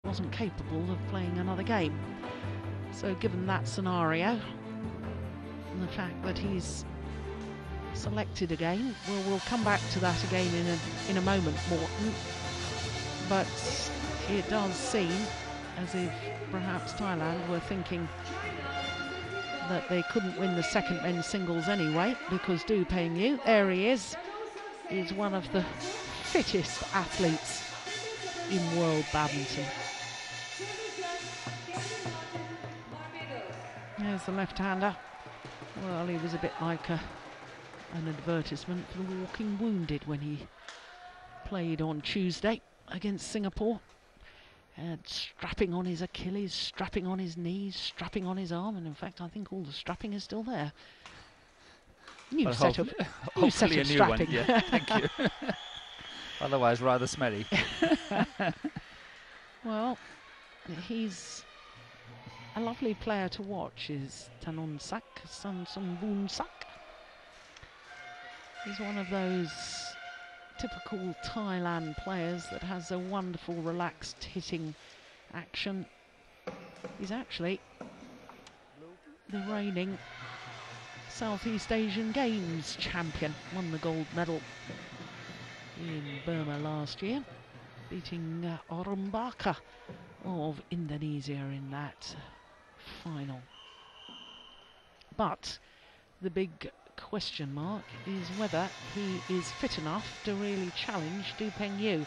wasn't capable of playing another game. So given that scenario, and the fact that he's selected again, we'll come back to that again in a moment, Morton. But it does seem as if perhaps Thailand were thinking that they couldn't win the second men's singles anyway, because Do Peng Yu, there he is one of the fittest athletes in world badminton. There's the left-hander. Well, he was a bit like an advertisement for the walking wounded when he played on Tuesday against Singapore. Strapping on his Achilles, strapping on his knees, strapping on his arm, and in fact I think all the strapping is still there. New set of strapping. One, yeah. Thank you. Otherwise rather smelly. Well, he's a lovely player to watch, is Tanonsak Sansumboonsak. He's one of those typical Thailand players that has a wonderful relaxed hitting action. He's actually the reigning Southeast Asian Games champion, won the gold medal in Burma last year, beating Orumbaka of Indonesia in that final. But the big question mark is whether he is fit enough to really challenge Do Peng Yu.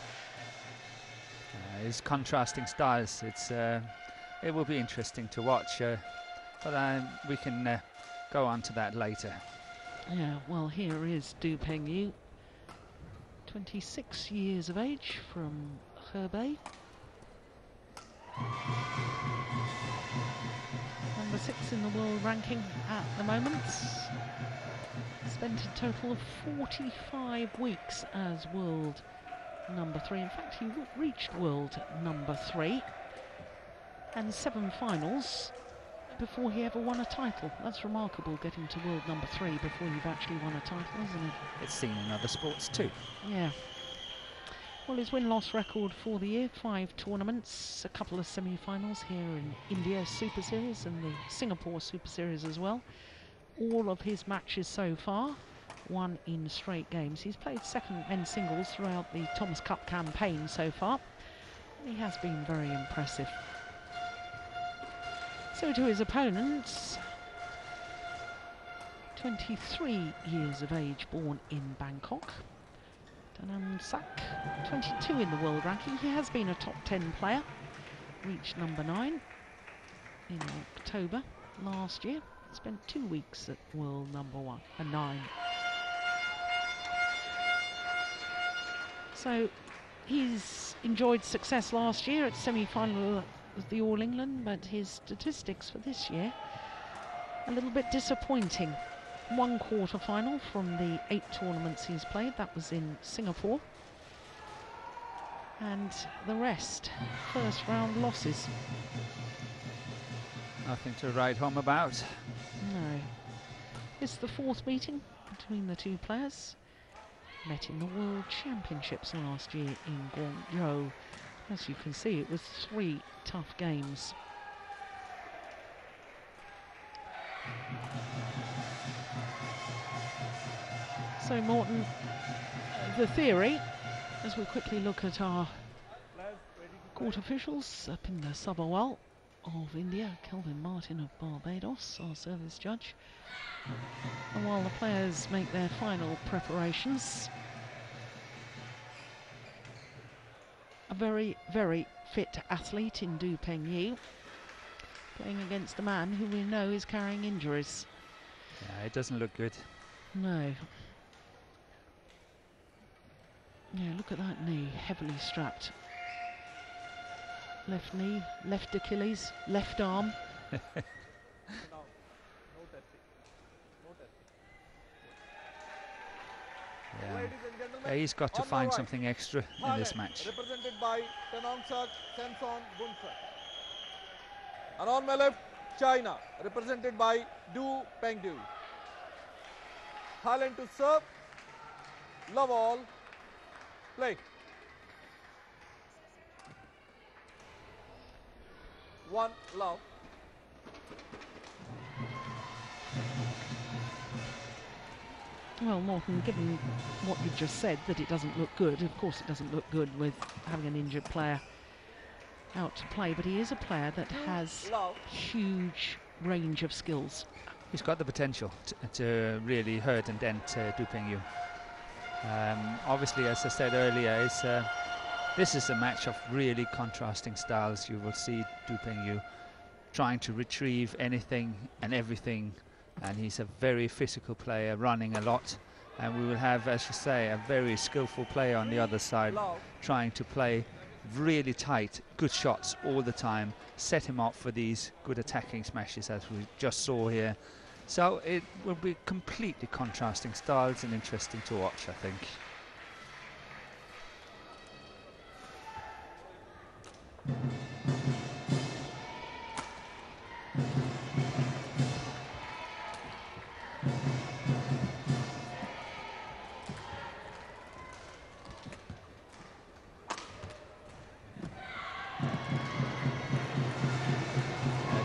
His contrasting styles, it will be interesting to watch, but we can go on to that later. Yeah, well, here is Do Peng Yu, 26 years of age, from Hebei. Number 6 in the world ranking at the moment. Spent a total of 45 weeks as world number 3. In fact, he reached world number 3 and 7 finals before he ever won a title. That's remarkable, getting to world number 3 before you've actually won a title, isn't it? It's seen in other sports too. Yeah. Well, his win-loss record for the year, 5 tournaments, a couple of semi-finals here in India Super Series and the Singapore Super Series as well. All of his matches so far won in straight games. He's played second men's singles throughout the Thomas Cup campaign so far. He has been very impressive. So to his opponents, 23 years of age, born in Bangkok. Tanonsak, 22 in the world ranking. He has been a top 10 player, reached number 9 in October last year. Spent 2 weeks at world number 9. So he's enjoyed success last year at semi-final of the All England, but his statistics for this year a little bit disappointing. 1 quarter-final from the 8 tournaments he's played. That was in Singapore. And the rest, first round losses. Nothing to write home about. No. It's the 4th meeting between the two players. Met in the World Championships last year in Guangzhou. As you can see, it was 3 tough games. So Morton, the theory, as we quickly look at our court officials up in the Sabharwal of India, Kelvin Martin of Barbados, our service judge. And while the players make their final preparations, a very, very fit athlete in Do Peng Yu, playing against a man who we know is carrying injuries. Yeah, it doesn't look good. No. Yeah, look at that knee, heavily strapped. Left knee, left Achilles, left arm. Yeah, he's got to find something extra in this match. Represented by Tanonsak Sansumboonsak. And on my left, China, represented by Do Peng Yu. Thailand to serve. Love all. Play. 1 love. Well, Morton, given what you've just said, that it doesn't look good, of course it doesn't look good with having an injured player out to play, but he is a player that has huge range of skills. He's got the potential to really hurt and dent Du Pengyu. Obviously, as I said earlier, this is a match of really contrasting styles. You will see Du Pengyu trying to retrieve anything and everything, and he's a very physical player, running a lot. And we will have, as you say, a very skillful player on the other side, trying to play really tight, good shots all the time, set him up for these good attacking smashes as we just saw here. So it will be completely contrasting styles and interesting to watch, I think.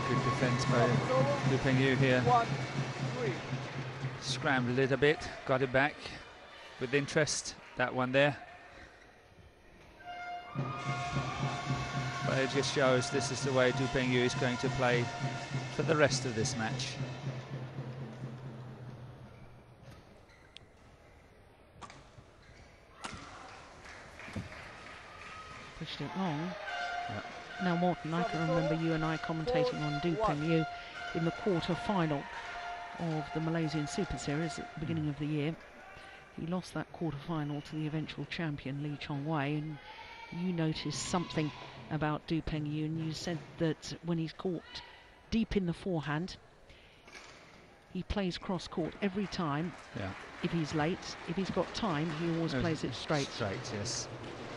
Good defense by Du Pengyu here. Scrambled it a bit, got it back with interest, that one there. But it just shows this is the way Du Pengyu is going to play for the rest of this match. Pushed it long. Yep. Now, Morton, I can remember you and I commentating on Du Pengyu in the quarter-final of the Malaysian Super Series at the beginning of the year. He lost that quarter-final to the eventual champion Lee Chong-wei, and you noticed something about Du Pengyu, and you said that when he's caught deep in the forehand, he plays cross-court every time. Yeah. If he's late, if he's got time, he always plays it straight. Straight, yes.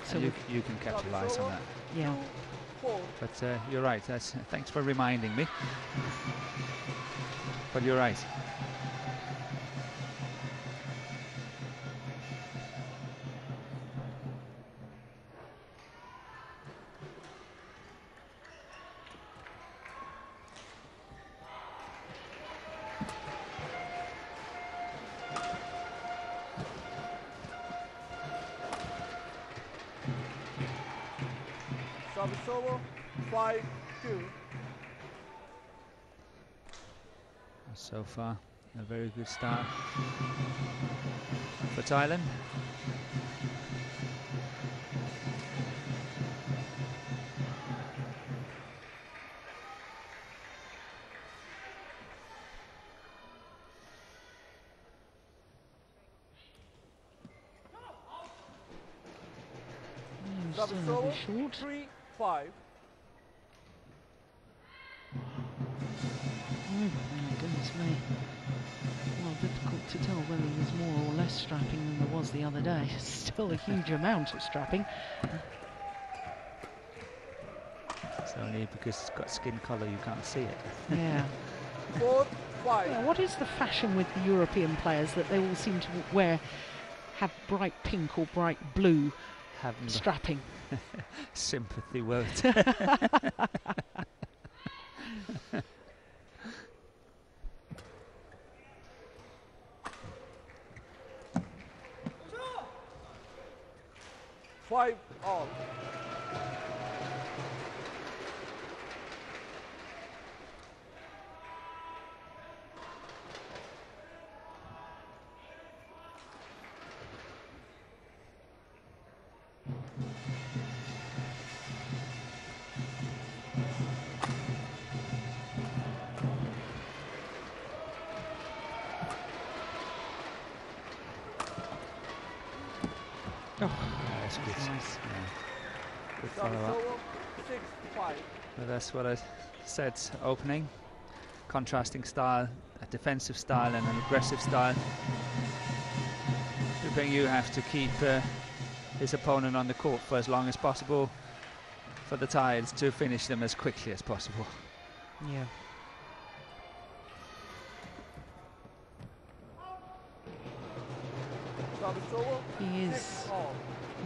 So you can capitalise on that. Yeah. But you're right. Thanks for reminding me. But you're right. Service over, 5-2. So far, a very good start for Thailand. Service over, 3-5. My goodness me. Well, difficult to tell whether there's more or less strapping than there was the other day. Still a huge amount of strapping. It's only because it's got skin colour you can't see it. Yeah. 4-5. Yeah, what is the fashion with the European players that they all seem to have bright pink or bright blue strapping? Sympathy word. 5 all. That's good. Nice. Yeah. Good follow-up. 6-5. Well, that's what I said opening. Contrasting style, a defensive style and an aggressive style. Du Pengyu have to keep his opponent on the court for as long as possible for the Thais to finish them as quickly as possible. Yeah. He is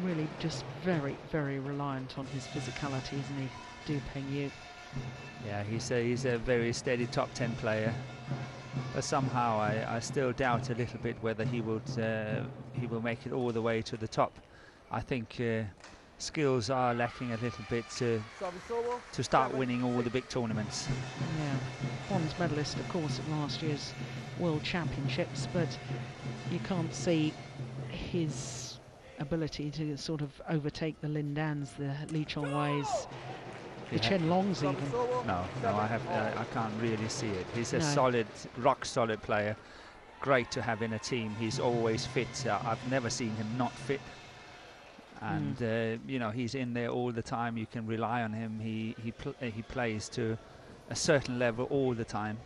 really just very, very reliant on his physicality, isn't he, Du Pengyu? Yeah, he's a very steady top 10 player, but somehow I still doubt a little bit whether he will make it all the way to the top. I think skills are lacking a little bit to start winning all the big tournaments. Yeah, bronze medalist, of course, at last year's World Championships, but you can't see his ability to sort of overtake the Lin Dans, the Lee Chong Weis, the Chen Longs even. No, I can't really see it. He's a solid, rock solid player. Great to have in a team. He's always fit. I've never seen him not fit. And you know, he's in there all the time. You can rely on him. He plays to a certain level all the time.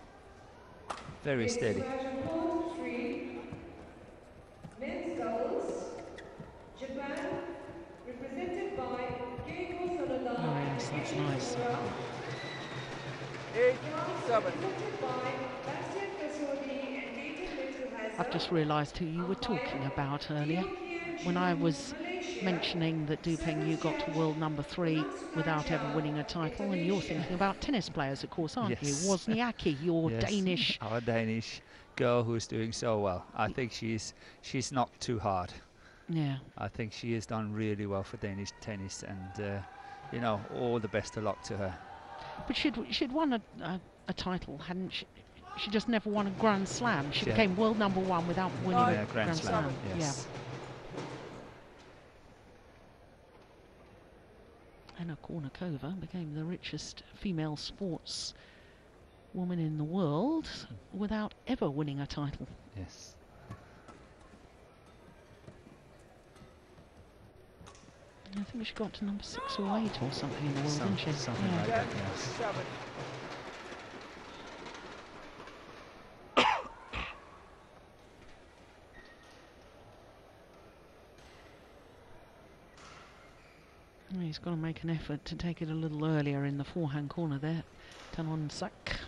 Very steady. Men's doubles, Japan, represented by Keiko Sanada. Oh yes, that's nice. 8-7. I've just realised who you were talking about earlier when I was mentioning that Du Pengyu got to world number 3 without ever winning a title, and you're thinking about tennis players, of course, aren't you? Wozniacki, your Danish. Our Danish girl who's doing so well. I think she's not too hard. Yeah. I think she has done really well for Danish tennis, and you know, all the best of luck to her. But she'd won a title, hadn't she? She just never won a Grand Slam. She became world number 1 without winning a Grand Slam. Yes. Anna Kournikova became the richest female sports woman in the world without ever winning a title. Yes. I think she got to number 6 or 8 or something in the world, didn't she? Something like that, yes. He's got to make an effort to take it a little earlier in the forehand corner there. Tanon Sak.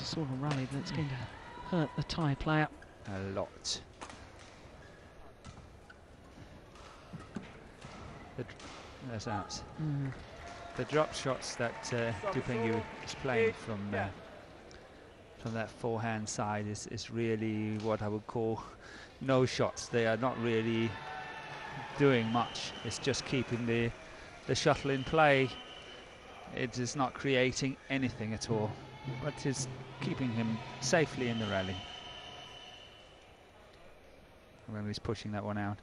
Sort of rally that's going to hurt the Thai player a lot. There's that. The drop shots that Du Pengyu is playing from that forehand side is really what I would call no shots. They are not really doing much. It's just keeping the shuttle in play. It is not creating anything at all, but is keeping him safely in the rally. When he's pushing that one out.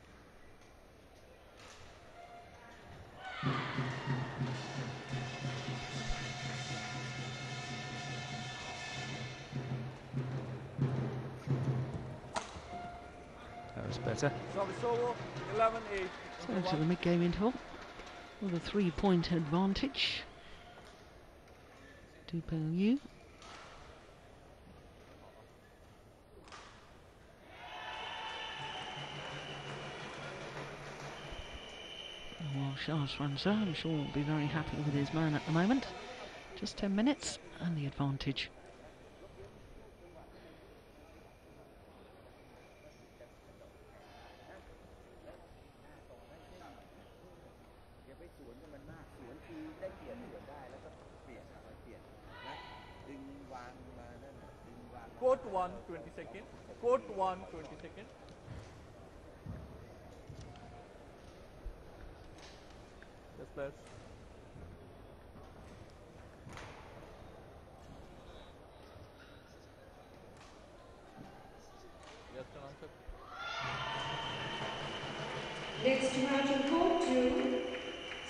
That was better. Service 11-8. So to the mid-game interval with a 3-point advantage. Du Pengyu. Well, Charles Francois, I'm sure, will be very happy with his man at the moment. Just 10 minutes and the advantage. Court 1, 20 seconds. Court 1, 20 seconds. Yes, players. Yes, answer. Next match on court 2.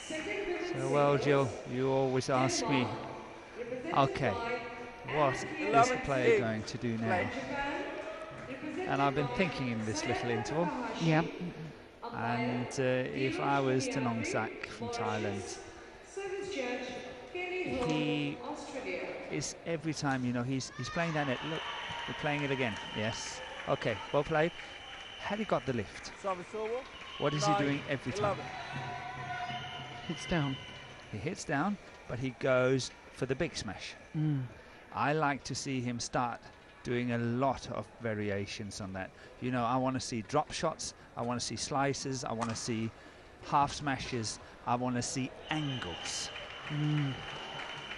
Second So well, Jill, you always ask me, okay, what is the player going to do now? And I've been thinking in this little interval. Yeah. And if I was Tanongsak from Thailand, he is every time, you know, he's playing that net. Look, we're playing it again. Yes. Okay, well played. Had he got the lift? What is he doing every time? Hits down. He hits down, but he goes for the big smash. I like to see him start doing a lot of variations on that. You know, I want to see drop shots, I want to see slices, I want to see half smashes, I want to see angles.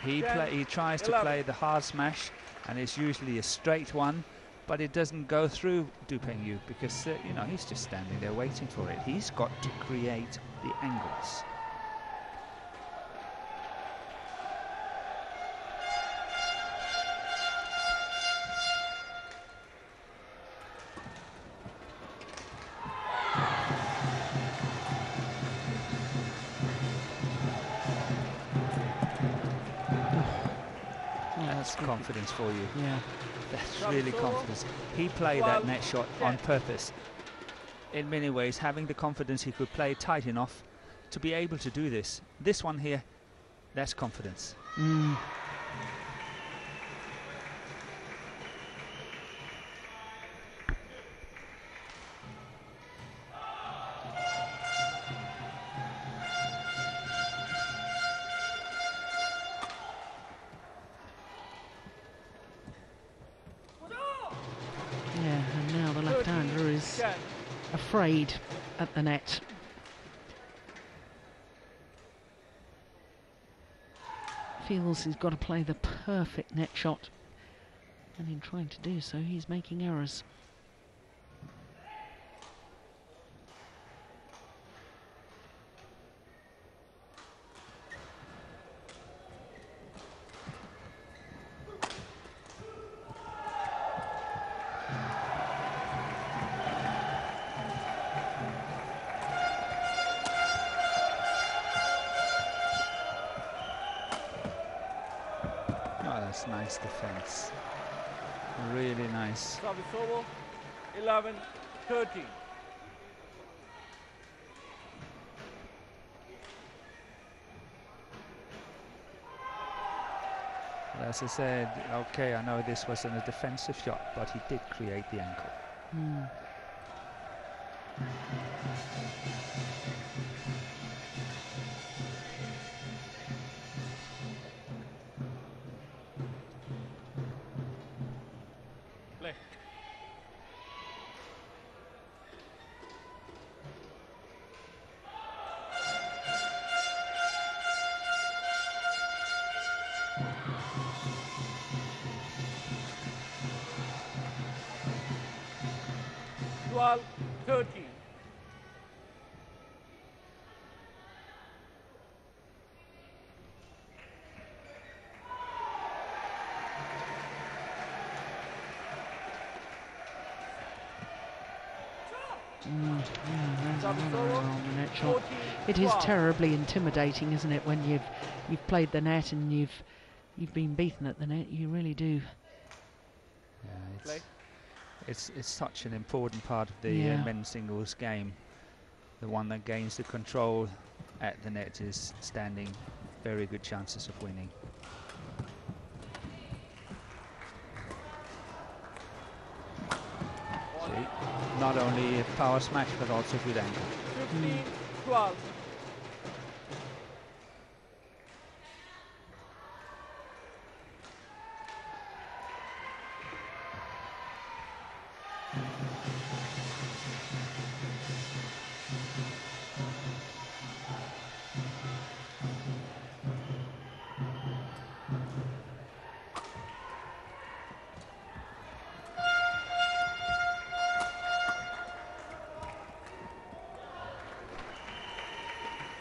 He tries to play the hard smash, and it's usually a straight one, but it doesn't go through Du Pengyu because you know, he's just standing there waiting for it. He's got to create the angles. That's confidence for you. Yeah. That's really confidence. He played that net shot on purpose. In many ways, having the confidence he could play tight enough to be able to do this. This one here, that's confidence. Yeah, and now the left-hander is afraid at the net. Feels he's got to play the perfect net shot, and in trying to do so, he's making errors. That's nice defense. Really nice. Service over. 11-13. As I said, okay, I know this wasn't a defensive shot, but he did create the angle. Play. Dual 13. It is terribly intimidating, isn't it, when you've played the net and you've been beaten at the net. You really do. Yeah, it's such an important part of the men's singles game. The one that gains the control at the net is standing very good chances of winning. See, not only a power smash but also good angle. 15-12.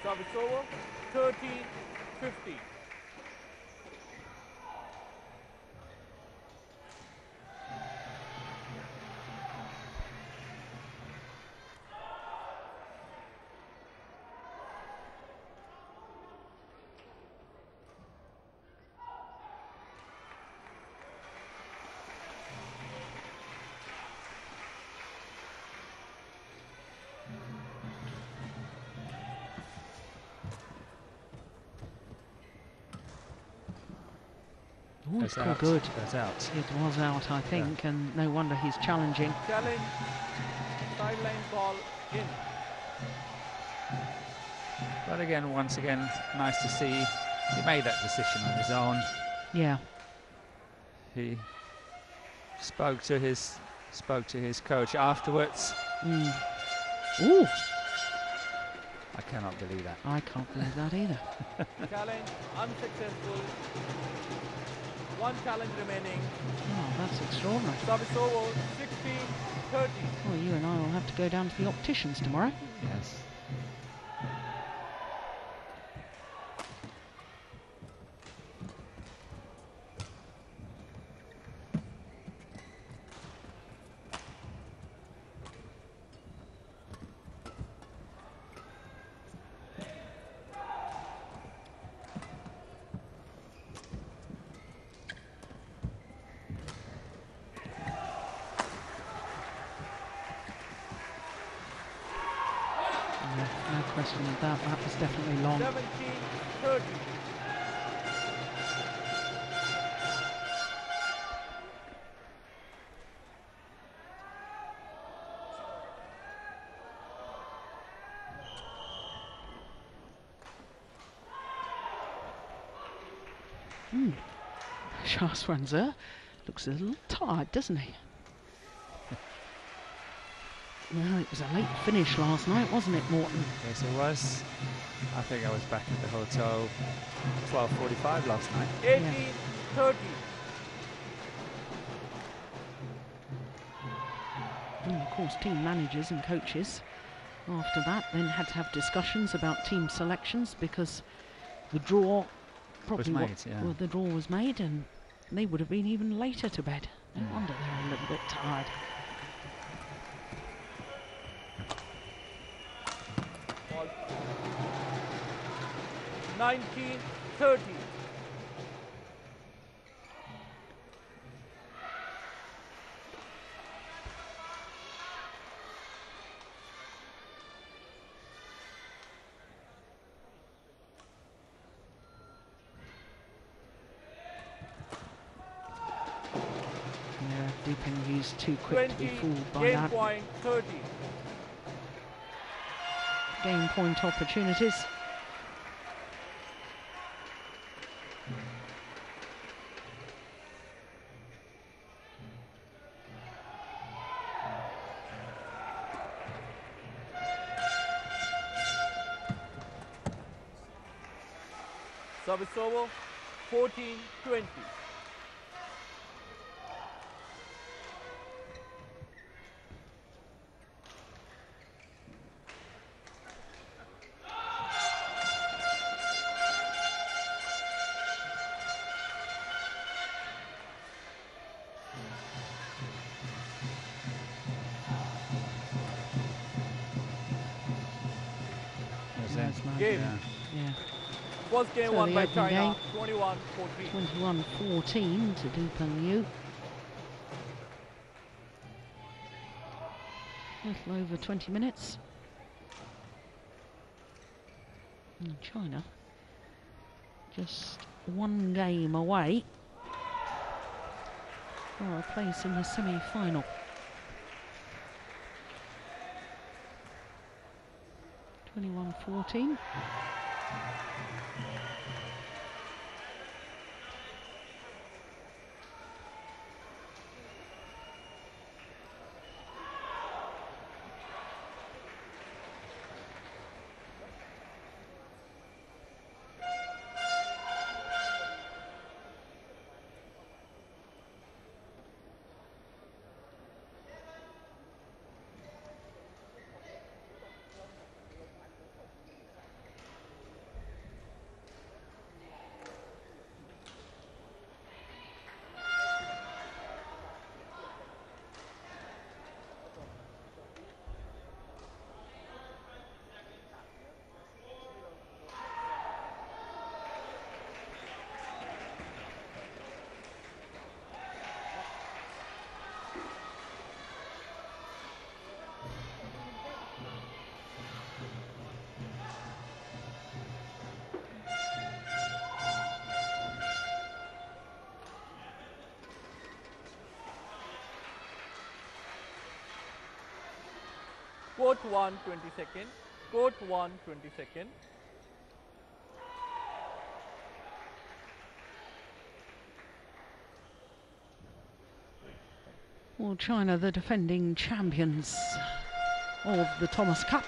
Service over. 13-15. Oh, Goes cool, out. good. Goes out. It was out, I think, and no wonder he's challenging. Challenge, sideline call in. But again, once again, nice to see he made that decision on his own. Yeah. He spoke to his coach afterwards. Ooh, I cannot believe that. I can't believe that either. Challenge unsuccessful. One challenge remaining. Oh, that's extraordinary. Service over, 16-30. Well, you and I will have to go down to the opticians tomorrow. Yes. Yeah, no question of that. That was definitely long. 17-30. Shahswanzer looks a little tired, doesn't he? Well, it was a late finish last night, wasn't it, Morton? Yes, it was. I think I was back at the hotel 12:45 last night. 18-30. And of course, team managers and coaches after that then had to have discussions about team selections because the draw probably made, yeah. well, the draw was made and they would have been even later to bed. No wonder they're a little bit tired. Ball. 19-30. Yeah, Deeping used too quick to be 20, fooled by game that. point 30. Game point opportunities. Service over, 14-20. Was That's it? nice. Game. Yeah. Yeah. First game So won the by opening China, game. 21-14. 21-14 to Deeping Yu. A little over 20 minutes. And China just one game away for a place in the semi-final. 21-14. Court 1, 20 second. Court 1, 20 second. Well, China, the defending champions of the Thomas Cup,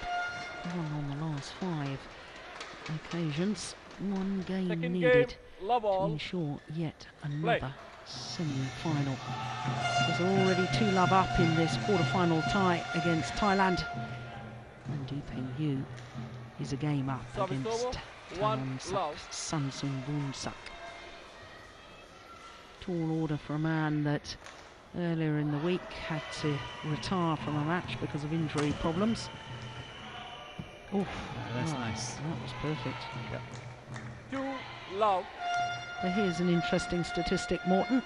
won on the last 5 occasions. One game Second needed game, love to all. ensure yet another semi-final. There's already 2-love up in this quarter-final tie against Thailand. And Du Pengyu is a game up Service against over, 1 love. Samsung Boonsak. Tall order for a man that earlier in the week had to retire from a match because of injury problems. Oof, That's nice. That was perfect. Yep. 2 love. But here's an interesting statistic, Morton.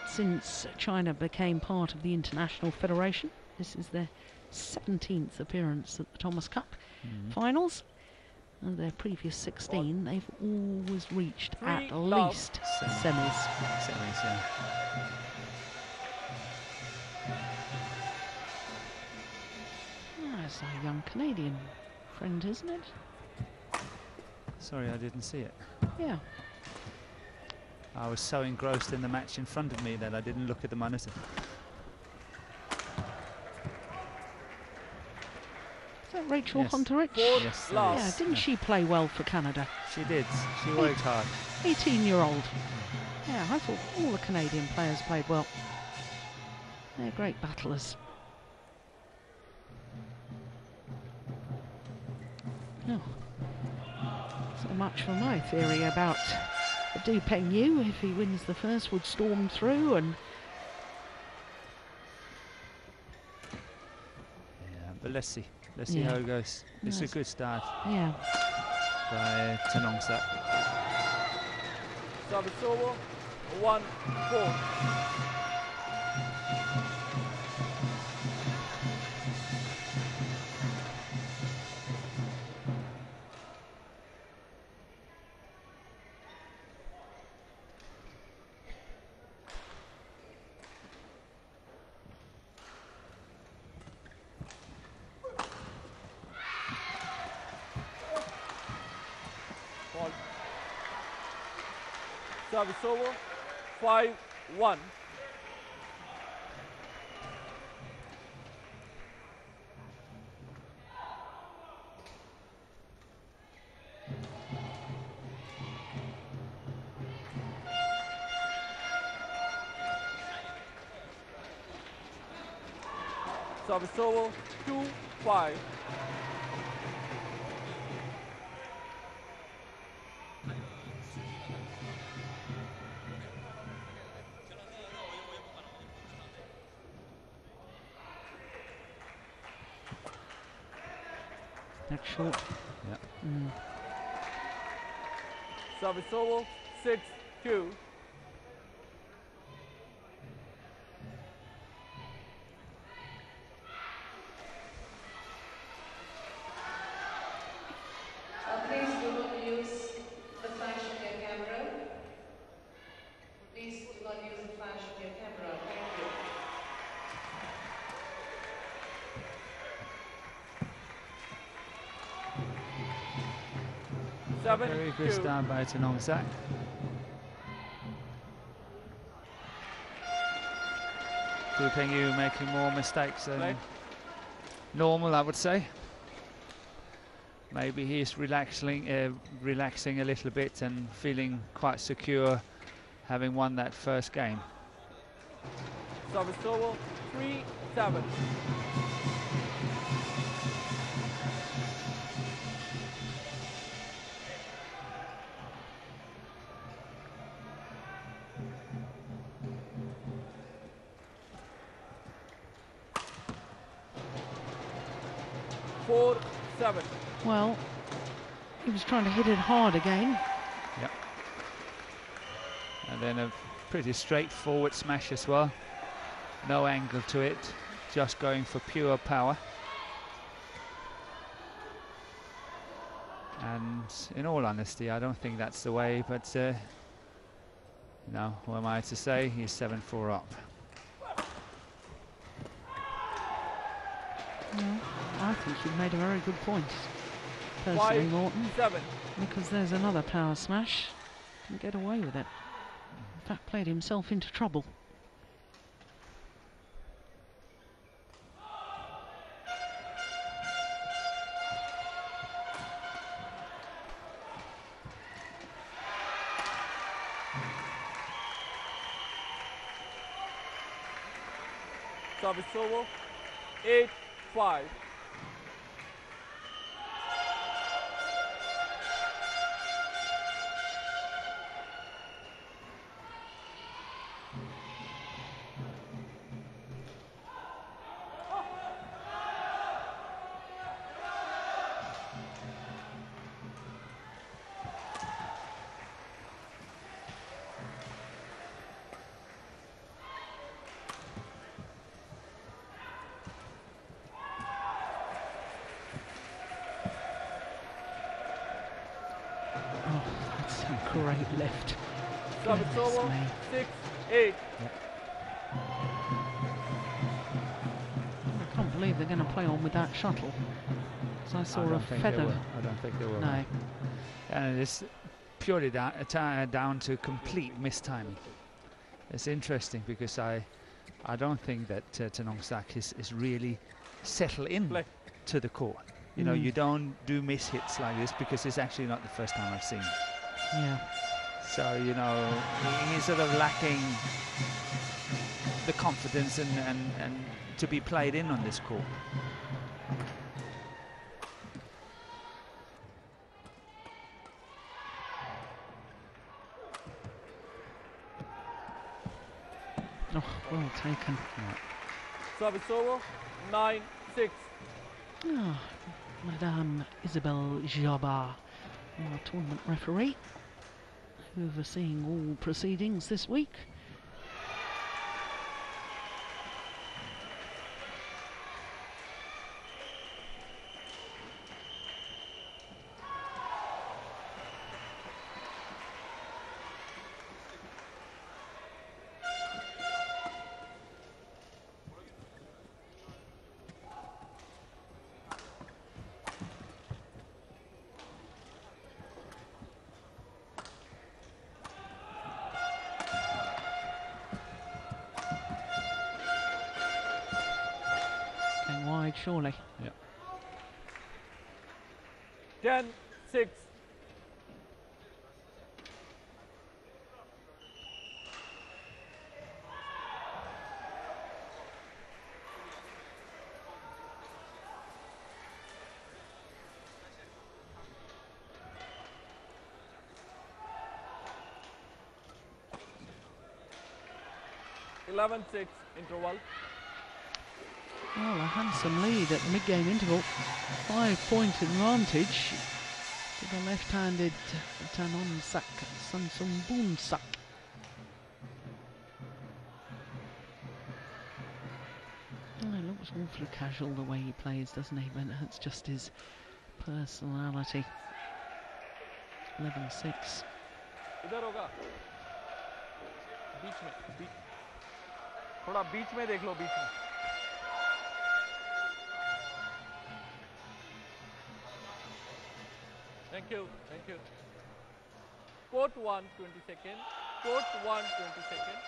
Since China became part of the International Federation, this is their 17th appearance at the Thomas Cup finals. And their previous 16, they've always reached at least semis. Semis, yeah. That's our young Canadian friend, isn't it? Sorry, I didn't see it. Yeah. I was so engrossed in the match in front of me that I didn't look at the monitor. Is that Rachel Yes. Hunterich? Yes, there love. is. Yeah, didn't she play well for Canada? She did. She worked hard. 18-year-old. Yeah, I thought all the Canadian players played well. They're great battlers. Oh. So much for my theory about Du Pengyu. If he wins the first, would storm through and... Yeah, but let's see. Let's see how it goes. It's a good start Yeah. by Tanongsak. Service over, 1, 4. Service over, 5-1. Service over, 2-5. That's short. Yeah. Service over, 6-2. Please do not use the flash of your camera. Please do not use the flash of your camera. Thank you. Very good start by Tanongsak. Du Pengyu making more mistakes than normal, I would say. Maybe he's relaxing a little bit and feeling quite secure, having won that first game. Service over, 3-7. Well, he was trying to hit it hard again. Yep. And then a pretty straightforward smash as well. No angle to it, just going for pure power. And in all honesty, I don't think that's the way, but no, who am I to say? He's 7-4 up. No, I think you've made a very good point, personally, 5, Morton, 7. because there's another power smash. Didn't get away with it. In fact, played himself into trouble. Service over. 8, 5. Great lift. Service Goodness over. me. 6, 8. I can't believe they're going to play on with that shuttle. So I saw a feather. I don't think they will. No. And it's purely down to complete mistiming. It's interesting because I don't think that Tanongsak is really settled in Play. to the court. You know, you don't do miss hits like this because it's actually not the first time I've seen it. Yeah. So, you know, he's sort of lacking the confidence and to be played in on this court. Oh, well taken. Yeah. Service over. 9, 6. Oh, Madame Isabelle Jabbar, our tournament referee, overseeing all proceedings this week. Wide, surely. Yeah. 10, 6. (11-6) interval. Well, a handsome lead at mid-game interval. 5-point advantage to the left-handed Tanongsak Sansumboonsak. Oh, it looks awfully casual the way he plays, doesn't he? But that's just his personality. 11-6. इधर होगा बीच में थोड़ा बीच में देख लो बीच में Thank you. Court 1, 20 seconds. Court 1, 20 seconds.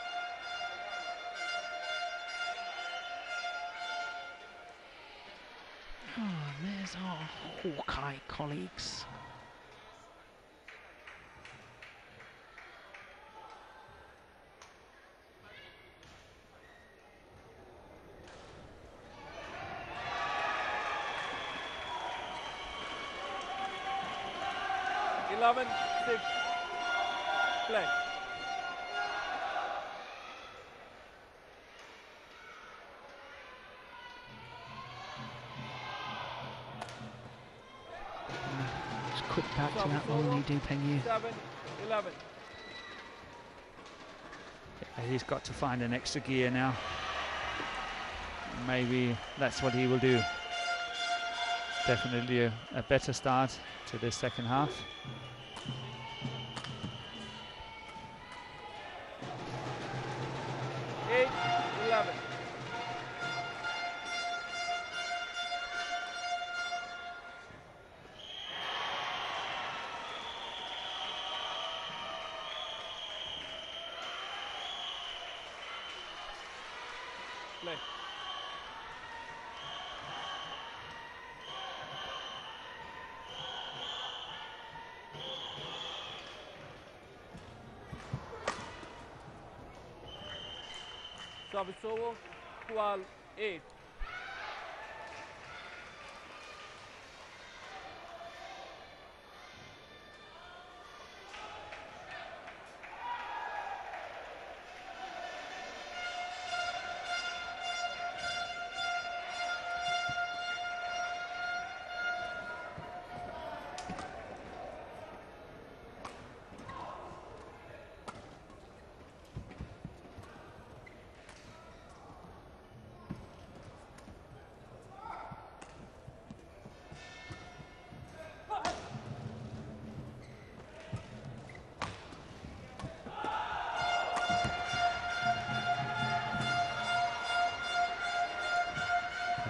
Oh, and there's our Hawkeye colleagues. (11-6) play. Just quick back to that only duping you. 7-11. He's got to find an extra gear now. Maybe that's what he will do. Definitely a better start to this second half. Service over, 12-8.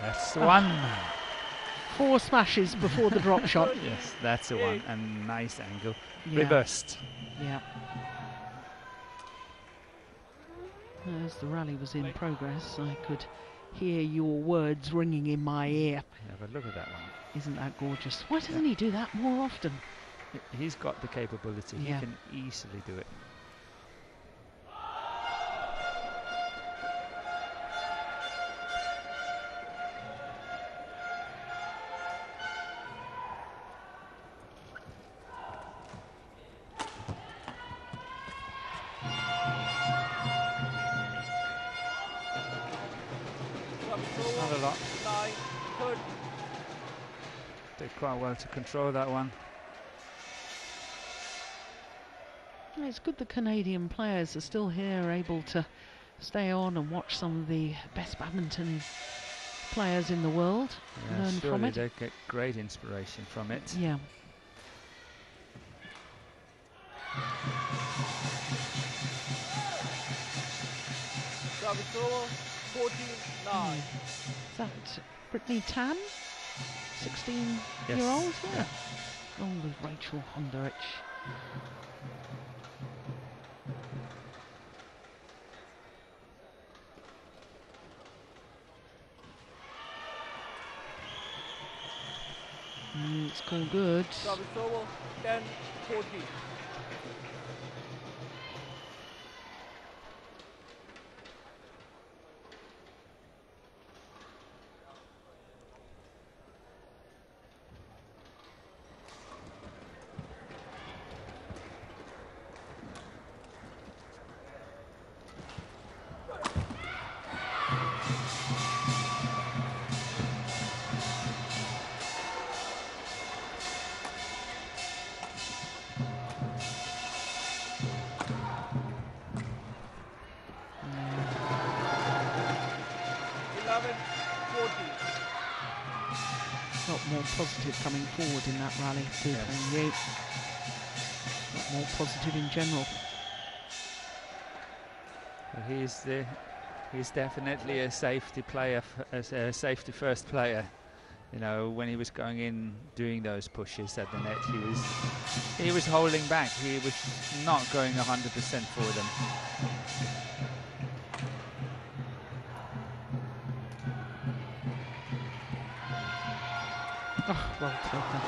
That's the one. 4 smashes before the drop shot. Yes, that's the one. And nice angle. Yeah. Reversed. Yeah. As the rally was in progress, I could hear your words ringing in my ear. Yeah, but look at that one. Isn't that gorgeous? Why doesn't he do that more often? He's got the capability. Yeah. He can easily do it. Not a lot. 9-30. Did quite well to control that one. It's good the Canadian players are still here, able to stay on and watch some of the best badminton players in the world. Yeah, learn from surely it. they get great inspiration from it. Yeah. Service over, 14-9. Is that Brittany Tan? 16-year-old? Yes. Yeah. Along with Rachel Honderich. It's called good. Service over, 10-14. A lot more positive coming forward in that rally, too, from you. A lot more positive in general. Well, he's definitely a safety player, a safety first player. You know, when he was going in doing those pushes at the net, he was holding back. He was not going 100% for them. Oh, well taken.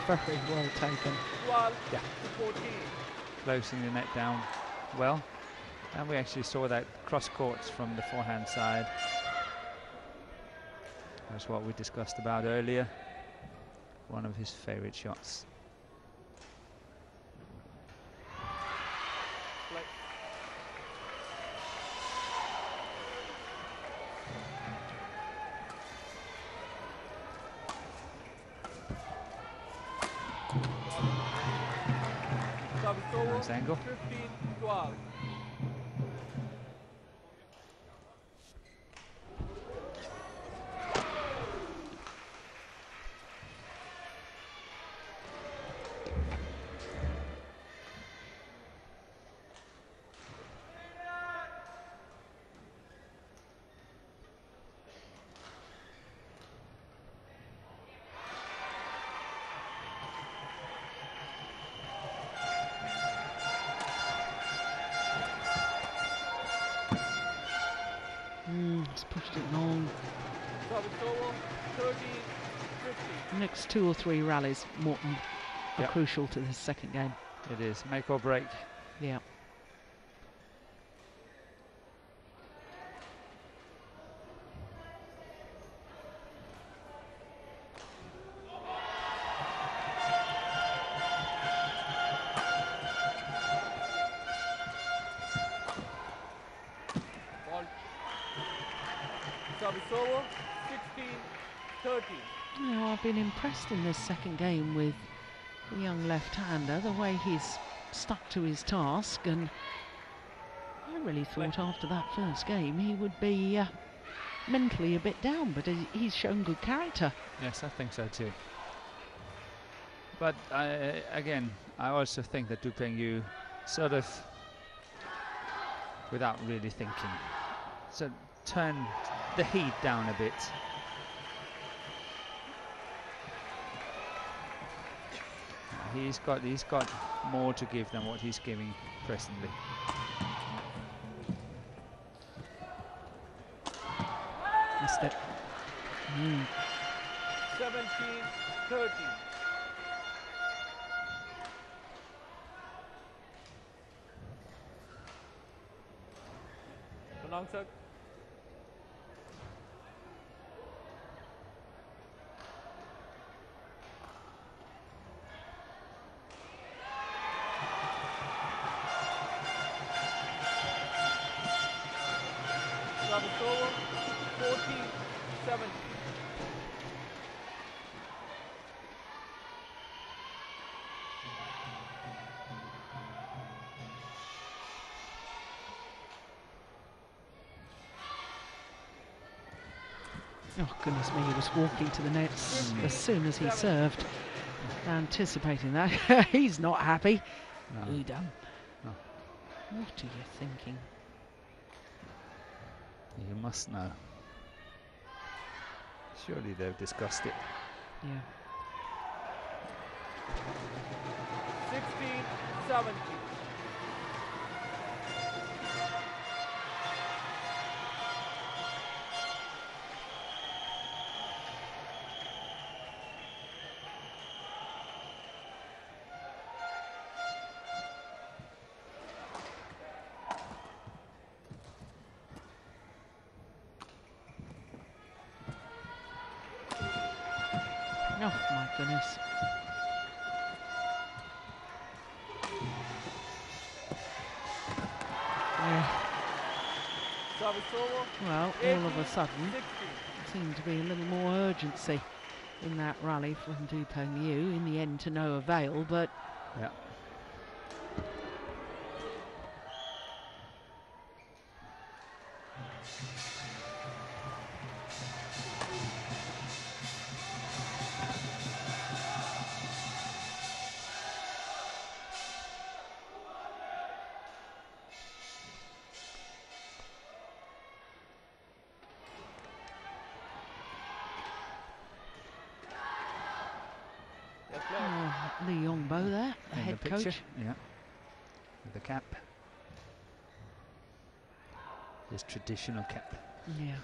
Very, very well taken. 12-14. Closing the net down well. And we actually saw that cross courts from the forehand side. That's what we discussed about earlier. One of his favorite shots. Nice angle. 15-12. It's pushed it long. Service over, 13-15. Next 2 or 3 rallies, Morton, are Yep. crucial to this second game. It is make or break. Yeah. Service over, 16-13. You know, I've been impressed in this second game with the young left-hander, the way he's stuck to his task, and I really thought after that first game he would be mentally a bit down, but he's shown good character. Yes, I think so too. But again, I also think that Du Pengyu sort of, without really thinking, so turned the heat down a bit. He's got more to give than what he's giving presently. Missed it. 17-13. Announcer. Service over, 14-17. Oh goodness me, he was walking to the nets as soon as he served, anticipating that. He's not happy. No. Udam. No. What are you thinking? You must know. Surely they've discussed it. Yeah. 16-17. Oh my goodness. Yeah. Service over, Well, all of a sudden, 16. seemed to be a little more urgency in that rally from Du Pengyu. In the end, to no avail, but Yeah. Lee Yongbo there, the In head the picture. coach. Yeah. With the cap. His traditional cap. Yeah.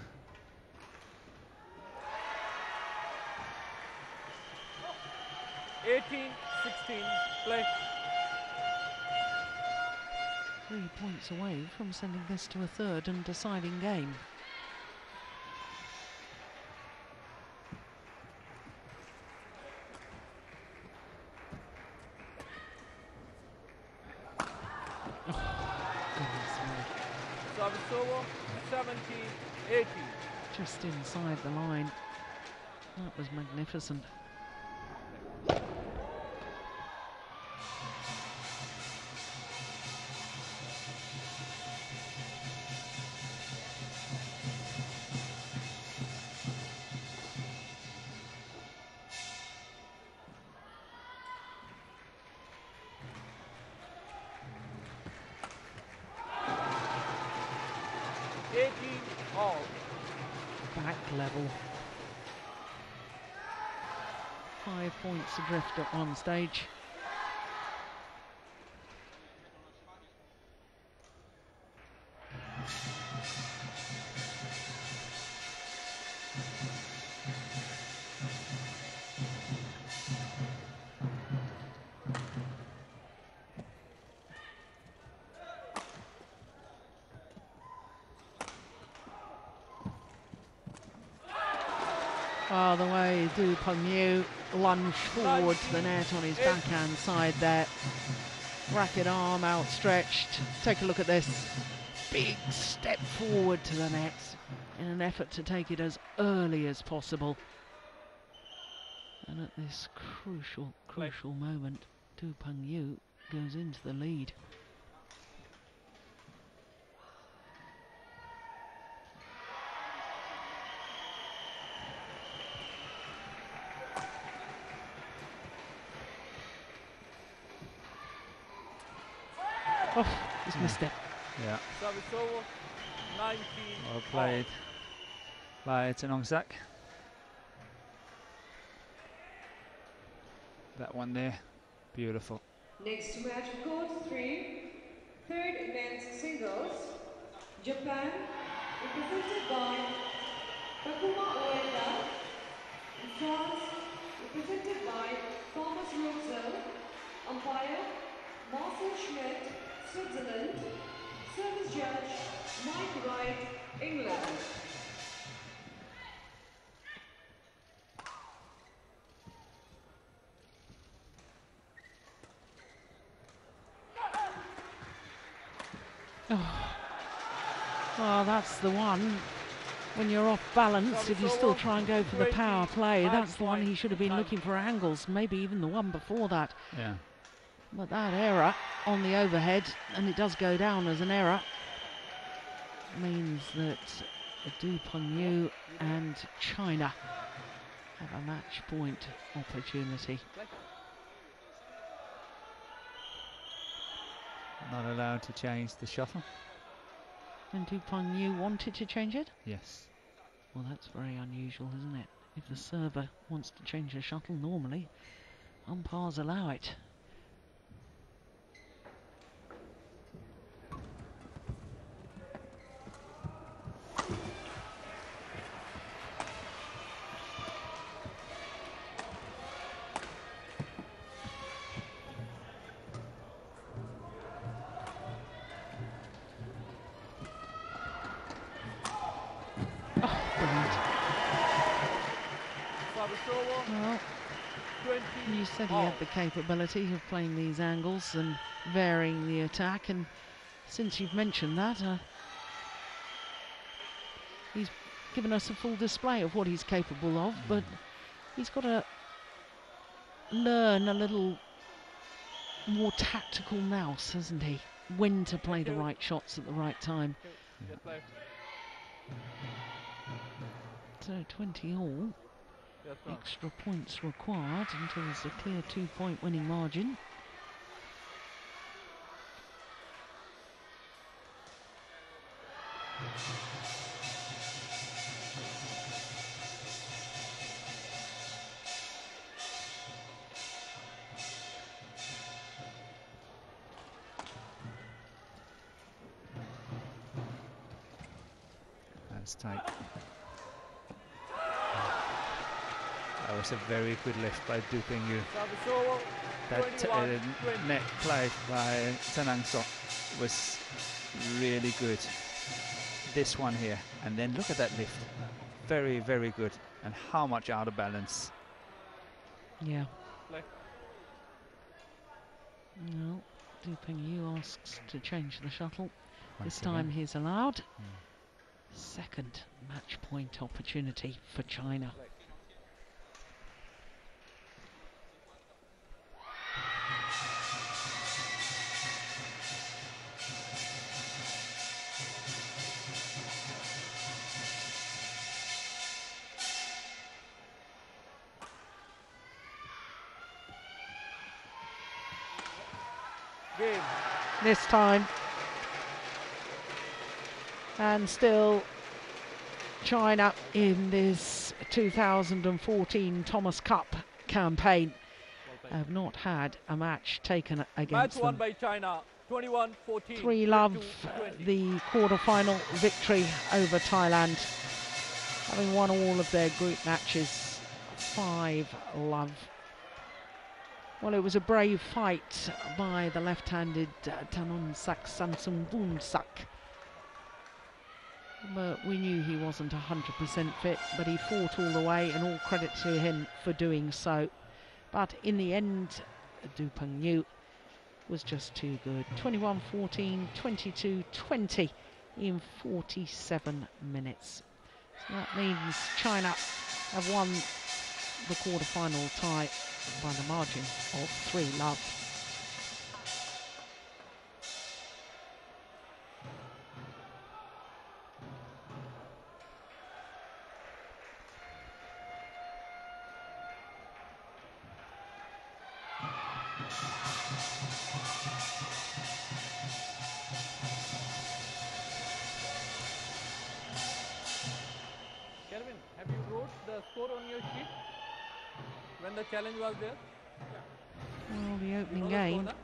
$18-16, play. 3 points away from sending this to a third and deciding game. Service over, 17-18. Just inside the line. That was magnificent. All. Back level. 5 points adrift at one stage. Oh, the way Du Pengyu lunged forward to the net on his backhand side there. Racket arm outstretched. Take a look at this. Big step forward to the net. in an effort to take it as early as possible. And at this crucial moment, Du Pengyu goes into the lead. Oh, he's missed it. Yeah. Service over. 19. Well played by Tenongsak. That one there, beautiful. Next match of court 3, third men's singles. Japan, represented by Takuma Oeda. France, represented by Thomas Rosel. Umpire, Marcel Schmidt, Switzerland. Service judge, Mike Wright, England. Well, that's the one. When you're off balance, if you still try and go for the power play, that's the one he should have been looking for angles, maybe even the one before that. Yeah. But that error on the overhead, and it does go down as an error, means that Du Pengyu and China have a match point opportunity. Not allowed to change the shuttle. And Du Pengyu wanted to change it? Yes. Well, that's very unusual, isn't it? If the server wants to change the shuttle, normally umpires allow it. Well, you said he had the capability of playing these angles and varying the attack, and since you've mentioned that, he's given us a full display of what he's capable of, but he's got to learn a little more tactical nous, hasn't he? When to play the right shots at the right time. So 20 all. Extra points required until there's a clear 2-point winning margin. That's tight. That was a very good lift by Du Pengyu. That net play by Tenongsak was really good. This one here, and then look at that lift. Very, very good. And how much out of balance. Yeah. No, Du Pengyu asks to change the shuttle. This time he's allowed. Second match point opportunity for China. This time, and still China in this 2014 Thomas Cup campaign have not had a match taken against them. Match won by China, 21-14. 3-love the quarter-final victory over Thailand, having won all of their group matches. 5-love. Well, it was a brave fight by the left-handed Tenongsak Samsung-Boonsak. But we knew he wasn't 100% fit, but he fought all the way, and all credit to him for doing so. But in the end, Du Pengyu was just too good. 21-14, 22-20 in 47 minutes. So that means China have won the quarter-final tie by the margin of 3-love. Kelvin, have you wrote the score on your sheet when the challenge was there? Well, the opening You know game, the score,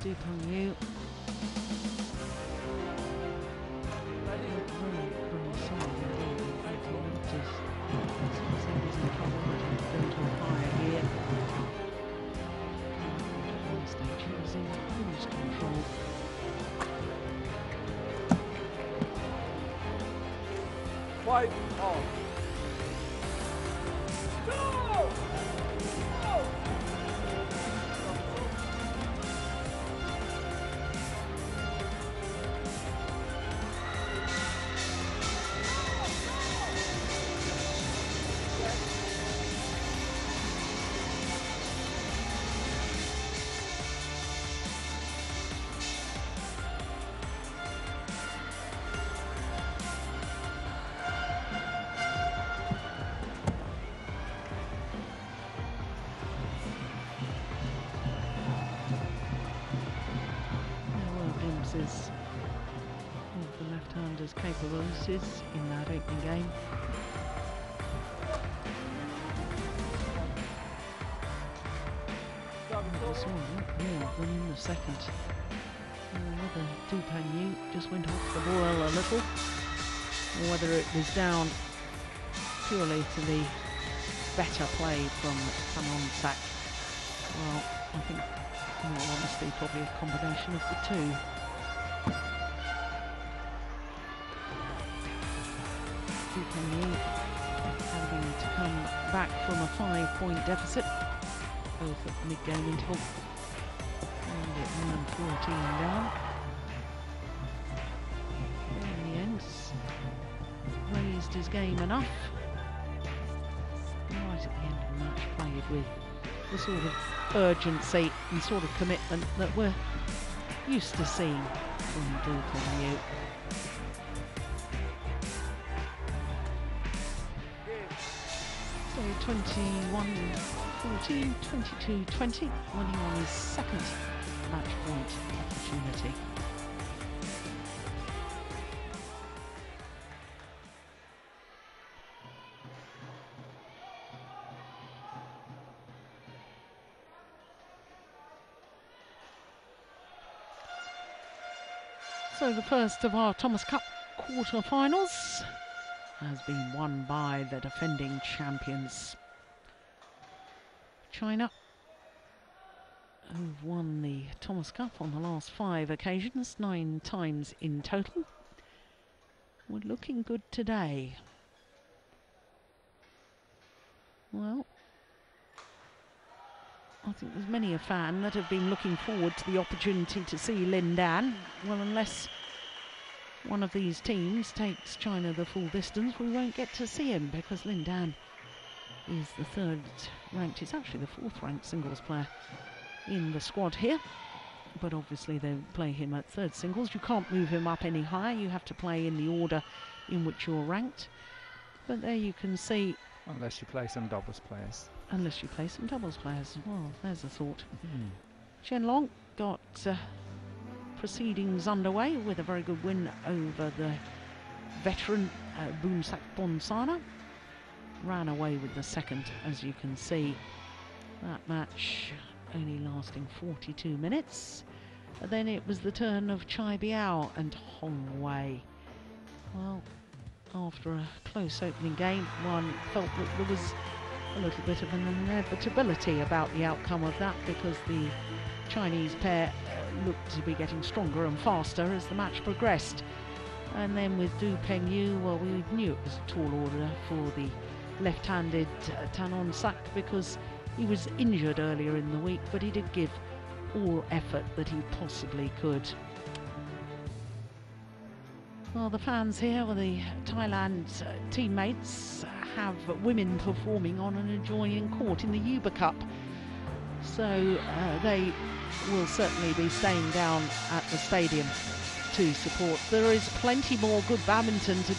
Du Peng-yu. Very sorry indeed. In fact, he looked as if he was in trouble, but he's going to a fire here. At one stage, he was in cruise control. Five all. Of the left-handers' capabilities in that opening game. Just saw a lot more than in the second. Whether Du Peng-yu just went off the boil a little, or whether it was down purely to the better play from Tanon-sak. Well, I think, in all honesty, probably a combination of the two. Du Peng-yu having to come back from a 5-point deficit, both at the mid-game interval, and at 9-14 down. In the end, raised his game enough. Right at the end of the match, played with the sort of urgency and sort of commitment that we're used to seeing from Du Peng-yu. So 21-14, 22-20, winning on his second match point opportunity. So the first of our Thomas Cup quarter-finals has been won by the defending champions, China, who've won the Thomas Cup on the last 5 occasions, 9 times in total. We're looking good today. Well, I think there's many a fan that have been looking forward to the opportunity to see Lin Dan. Well, unless one of these teams takes China the full distance, we won't get to see him, because Lin Dan is the 3rd ranked, he's actually the 4th ranked singles player in the squad here, but obviously they play him at 3rd singles. You can't move him up any higher, you have to play in the order in which you're ranked. But there you can see, unless you play some doubles players. Unless you play some doubles players. Well, there's a thought. Chen Long got proceedings underway with a very good win over the veteran Boonsak Bonsana. Ran away with the second, as you can see. That match only lasting 42 minutes. And then it was the turn of Chai Biao and Hong Wei. Well, after a close opening game, one felt that there was a little bit of an inevitability about the outcome of that, because the Chinese pair looked to be getting stronger and faster as the match progressed. And then with Du Peng-yu, well, we knew it was a tall order for the left-handed Tanon-sak, because he was injured earlier in the week, but he did give all effort that he possibly could. Well, the fans here, well, the Thailand teammates have women performing on an adjoining court in the Uber Cup. So they will certainly be staying down at the stadium to support. There is plenty more good badminton to